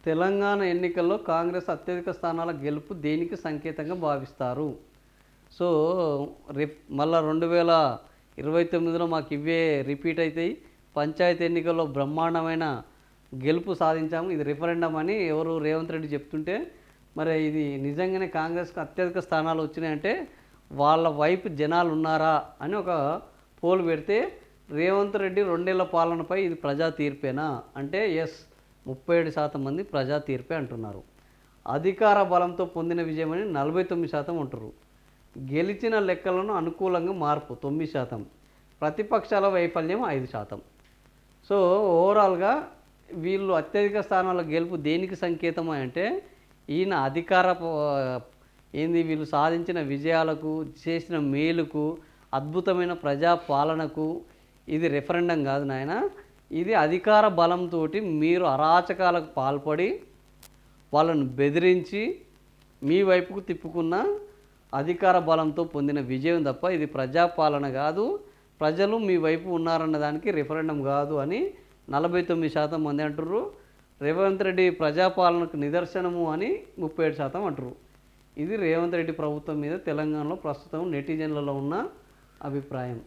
తెలంగాణ ఎన్నికల్లో కాంగ్రెస్ అత్యధిక స్థానాల గెలుపు దేనికి సంకేతంగా భావిస్తారు? సో, మళ్ళా 2029లో మాకు ఇవే రిపీట్ అవుతాయి. పంచాయతీ ఎన్నికల్లో బ్రహ్మాండమైన గెలుపు సాధించాము. ఇది రిఫరెండం అని ఎవరు రేవంత్ రెడ్డి చెప్తుంటే, మరి ఇది నిజంగానే కాంగ్రెస్‌కి అత్యధిక స్థానాలు వచ్చినాయంటే వాళ్ళ వైపు జనాలు ఉన్నారా అని ఒక పోల్ పెడితే, రేవంత్ రెడ్డి 2 ఏళ్ల పాలనపై ఇది ప్రజా తీర్పేనా అంటే ఎస్, 37% మంది ప్రజా తీర్పే అంటున్నారు. అధికార బలంతో పొందిన విజయమని 49% అంటున్నారు. గెలిచిన లెక్కలను అనుకూలంగా మార్పు 9%, ప్రతిపక్షాల వైఫల్యం 5%. సో ఓవరాల్గా వీళ్ళు అత్యధిక స్థానాల గెలుపు దేనికి సంకేతం అంటే ఈయన ఏంది వీళ్ళు సాధించిన విజయాలకు, చేసిన మేలుకు, అద్భుతమైన ప్రజా పాలనకు ఇది రెఫరెండం కాదు నాయన. ఇది అధికార బలంతో మీరు అరాచకాలకు పాల్పడి వాళ్ళను బెదిరించి మీ వైపుకు తిప్పుకున్న అధికార బలంతో పొందిన విజయం తప్ప ఇది ప్రజాపాలన కాదు, ప్రజలు మీ వైపు ఉన్నారన్న దానికి రిఫరెండం కాదు అని 49% మంది అంటుర్రు. రేవంత్ రెడ్డి ప్రజాపాలనకు నిదర్శనము అని 37% అంటుర్రు. ఇది రేవంత్ రెడ్డి ప్రభుత్వం మీద తెలంగాణలో ప్రస్తుతం నెటిజన్లలో ఉన్న అభిప్రాయం.